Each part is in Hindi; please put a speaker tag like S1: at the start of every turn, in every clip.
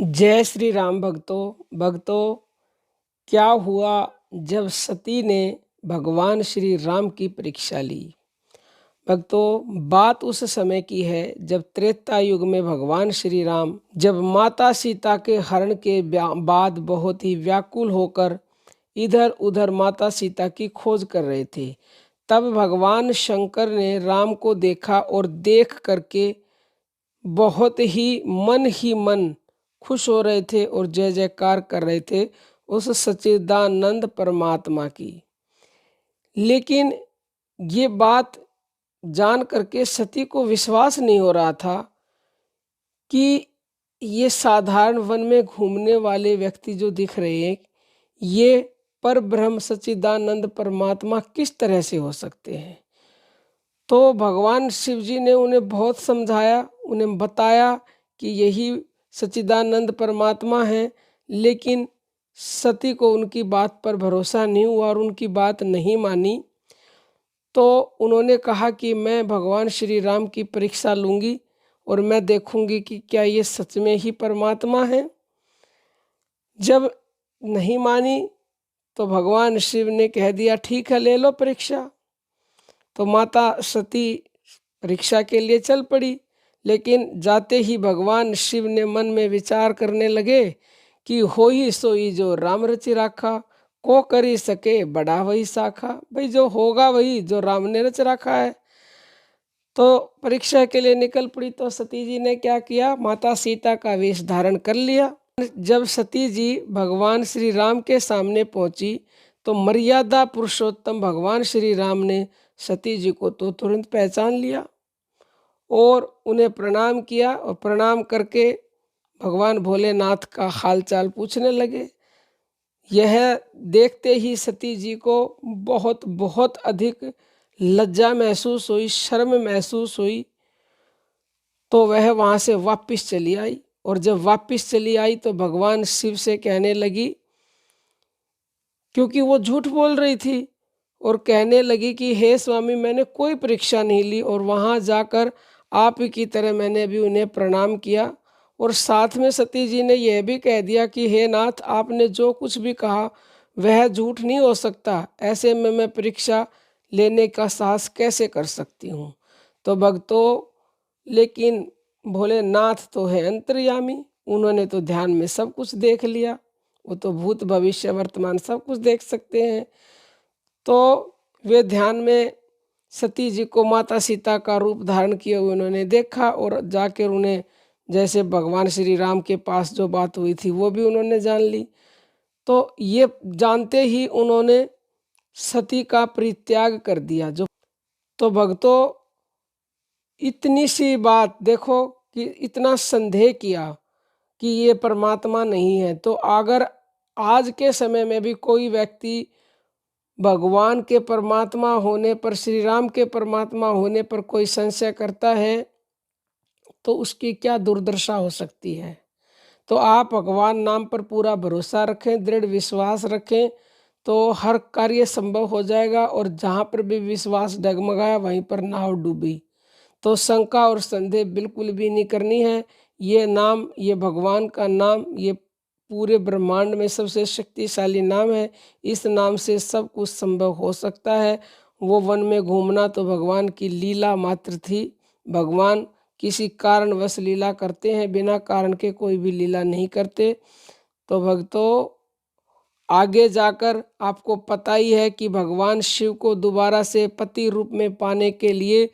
S1: जय श्री राम भक्तों। क्या हुआ जब सती ने भगवान श्री राम की परीक्षा ली। भक्तों, बात उस समय की है जब त्रेता युग में भगवान श्री राम जब माता सीता के हरण के बाद बहुत ही व्याकुल होकर इधर उधर माता सीता की खोज कर रहे थे। तब भगवान शंकर ने राम को देखा और देख करके बहुत ही मन खुश हो रहे थे और जय जयकार कर रहे थे उस सच्चिदानंद परमात्मा की। लेकिन ये बात जान करके सती को विश्वास नहीं हो रहा था कि ये साधारण वन में घूमने वाले व्यक्ति जो दिख रहे हैं, ये पर ब्रह्म सच्चिदानंद परमात्मा किस तरह से हो सकते हैं। तो भगवान शिव जी ने उन्हें बहुत समझाया, उन्हें बताया कि यही सच्चिदानंद परमात्मा है। लेकिन सती को उनकी बात पर भरोसा नहीं हुआ और उनकी बात नहीं मानी। तो उन्होंने कहा कि मैं भगवान श्री राम की परीक्षा लूँगी और मैं देखूंगी कि क्या ये सच में ही परमात्मा है। जब नहीं मानी तो भगवान शिव ने कह दिया, ठीक है, ले लो परीक्षा। तो माता सती परीक्षा के लिए चल पड़ी। लेकिन जाते ही भगवान शिव ने मन में विचार करने लगे कि हो ही सोई जो राम रचि राखा, को करी सके बड़ा वही साखा। भाई, जो होगा वही जो राम ने रच रखा है। तो परीक्षा के लिए निकल पड़ी। तो सती जी ने क्या किया, माता सीता का वेश धारण कर लिया। जब सती जी भगवान श्री राम के सामने पहुंची तो मर्यादा पुरुषोत्तम भगवान श्री राम ने सती जी को तो तुरंत पहचान लिया और उन्हें प्रणाम किया और प्रणाम करके भगवान भोलेनाथ का हालचाल पूछने लगे। यह देखते ही सती जी को बहुत बहुत अधिक लज्जा महसूस हुई, शर्म महसूस हुई। तो वह वहाँ से वापस चली आई और जब वापस चली आई तो भगवान शिव से कहने लगी, क्योंकि वो झूठ बोल रही थी, और कहने लगी कि हे स्वामी, मैंने कोई परीक्षा नहीं ली और वहाँ जाकर आप ही की तरह मैंने भी उन्हें प्रणाम किया। और साथ में सती जी ने यह भी कह दिया कि हे नाथ, आपने जो कुछ भी कहा वह झूठ नहीं हो सकता। ऐसे में मैं परीक्षा लेने का साहस कैसे कर सकती हूँ। तो भक्तों, लेकिन भोलेनाथ तो है अंतर्यामी, उन्होंने तो ध्यान में सब कुछ देख लिया। वो तो भूत भविष्य वर्तमान सब कुछ देख सकते हैं। तो वे ध्यान में सती जी को माता सीता का रूप धारण किए हुए उन्होंने देखा और जाकर उन्हें जैसे भगवान श्री राम के पास जो बात हुई थी वो भी उन्होंने जान ली। तो ये जानते ही उन्होंने सती का परित्याग कर दिया। तो भक्तों, इतनी सी बात देखो कि इतना संदेह किया कि ये परमात्मा नहीं है। तो अगर आज के समय में भी कोई व्यक्ति भगवान के परमात्मा होने पर, श्री राम के परमात्मा होने पर कोई संशय करता है तो उसकी क्या दुर्दशा हो सकती है। तो आप भगवान नाम पर पूरा भरोसा रखें, दृढ़ विश्वास रखें, तो हर कार्य संभव हो जाएगा। और जहाँ पर भी विश्वास डगमगाया वहीं पर नाव डूबी। तो शंका और संदेह बिल्कुल भी नहीं करनी है। ये नाम, ये भगवान का नाम, ये पूरे ब्रह्मांड में सबसे शक्तिशाली नाम है। इस नाम से सब कुछ संभव हो सकता है। वो वन में घूमना तो भगवान की लीला मात्र थी। भगवान किसी कारणवश लीला करते हैं, बिना कारण के कोई भी लीला नहीं करते। तो भक्तों, आगे जाकर आपको पता ही है कि भगवान शिव को दोबारा से पति रूप में पाने के लिए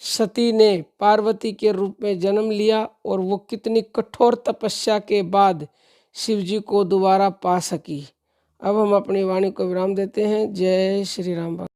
S1: सती ने पार्वती के रूप में जन्म लिया और वो कितनी कठोर तपस्या के बाद शिव जी को दोबारा पा सकी। अब हम अपनी वाणी को विराम देते हैं। जय श्री राम।